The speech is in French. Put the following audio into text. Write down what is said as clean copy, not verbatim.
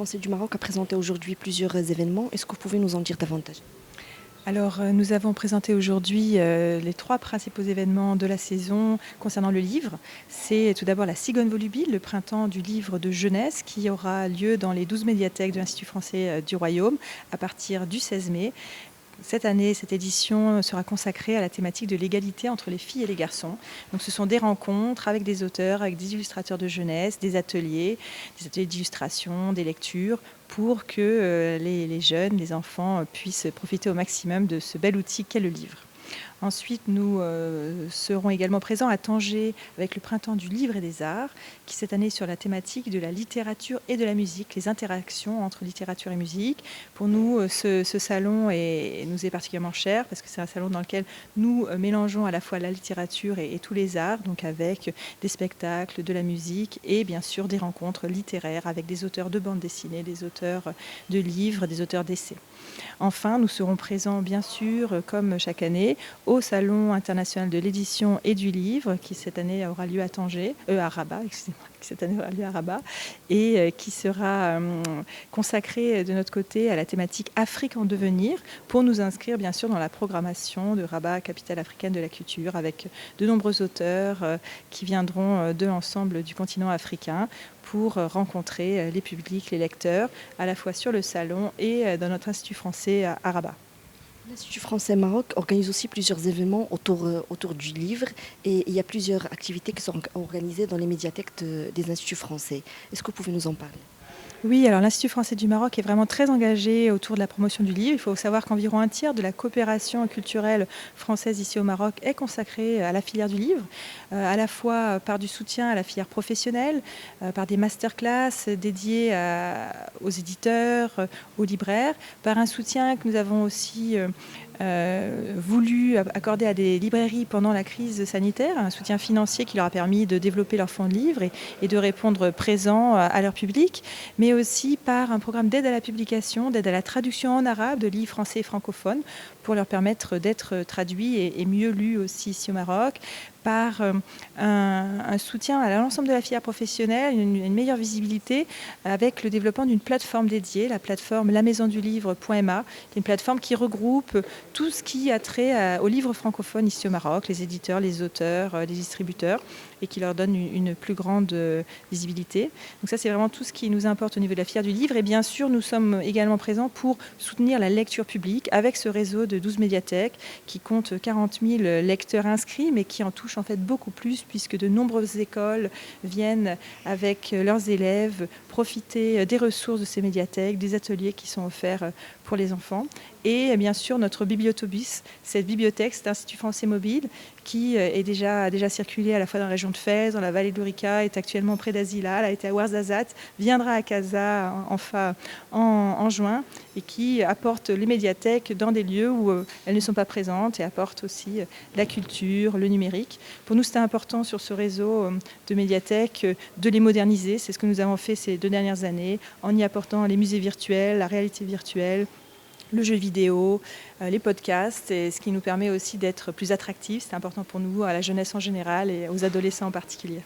français du Maroc a présenté aujourd'hui plusieurs événemements. Est-ce que vous pouvez nous en dire davantage? Alors, nous avons présenté aujourd'hui les 3 principaux événements de la saison concernant le livre. C'est tout d'abord la Cigogne Volubile, le printemps du livre de jeunesse qui aura lieu dans les 12 médiathèques de l'Institut français du Royaume à partir du 16 mai. Cette année, cette édition sera consacrée à la thématique de l'égalité entre les filles et les garçons. Donc ce sont des rencontres avec des auteurs, avec des illustrateurs de jeunesse, des ateliers d'illustration, des lectures, pour que les jeunes, les enfants puissent profiter au maximum de ce bel outil qu'est le livre. Ensuite, nous serons également présents à Tanger avec le Printemps du livre et des arts, qui cette année est sur la thématique de la littérature et de la musique, les interactions entre littérature et musique. Pour nous, ce salon nous est particulièrement cher parce que c'est un salon dans lequel nous mélangeons à la fois la littérature et tous les arts, donc avec des spectacles, de la musique et bien sûr des rencontres littéraires avec des auteurs de bande dessinée, des auteurs de livres, des auteurs d'essais. Enfin, nous serons présents bien sûr, comme chaque année, au Salon international de l'édition et du livre, qui cette année aura lieu à Rabat, excusez-moi, qui cette année aura lieu à Rabat, et qui sera consacré de notre côté à la thématique Afrique en devenir, pour nous inscrire bien sûr dans la programmation de Rabat, capitale africaine de la culture, avec de nombreux auteurs qui viendront de l'ensemble du continent africain pour rencontrer les publics, les lecteurs, à la fois sur le salon et dans notre Institut français à Rabat. L'Institut français Maroc organise aussi plusieurs événements autour du livre et il y a plusieurs activités qui sont organisées dans les médiathèques des instituts français. Est-ce que vous pouvez nous en parler? Oui, alors l'Institut français du Maroc est vraiment très engagé autour de la promotion du livre. Il faut savoir qu'environ un tiers de la coopération culturelle française ici au Maroc est consacrée à la filière du livre, à la fois par du soutien à la filière professionnelle, par des masterclass dédiées aux éditeurs, aux libraires, par un soutien que nous avons aussi voulu accorder à des librairies pendant la crise sanitaire, un soutien financier qui leur a permis de développer leur fonds de livres et de répondre présent à leur public, mais aussi par un programme d'aide à la publication, d'aide à la traduction en arabe de livres français et francophones pour leur permettre d'être traduits et mieux lus aussi ici au Maroc, par un soutien à l'ensemble de la filière professionnelle, une meilleure visibilité avec le développement d'une plateforme dédiée, la plateforme lamaisondulivre.ma, qui est une plateforme qui regroupe tout ce qui a trait aux livres francophones ici au Maroc, les éditeurs, les auteurs, les distributeurs, et qui leur donne une plus grande visibilité. Donc ça, c'est vraiment tout ce qui nous importe au niveau de la filière du livre. Et bien sûr, nous sommes également présents pour soutenir la lecture publique avec ce réseau de 12 médiathèques qui compte 40 000 lecteurs inscrits, mais qui en touche en fait beaucoup plus, puisque de nombreuses écoles viennent avec leurs élèves profiter des ressources de ces médiathèques, des ateliers qui sont offerts pour les enfants. Et bien sûr, notre bibliotobus, cette bibliothèque, cet Institut français mobile, qui est déjà circulé à la fois dans la région de Fès, dans la vallée de l'Ourika, est actuellement près d'Azila, elle a été à Ouarzazate, viendra à Casa en juin, et qui apporte les médiathèques dans des lieux où elles ne sont pas présentes et apporte aussi la culture, le numérique. Pour nous, c'était important sur ce réseau de médiathèques de les moderniser. C'est ce que nous avons fait ces 2 dernières années, en y apportant les musées virtuels, la réalité virtuelle, le jeu vidéo, les podcasts, et ce qui nous permet aussi d'être plus attractifs. C'est important pour nous, à la jeunesse en général et aux adolescents en particulier.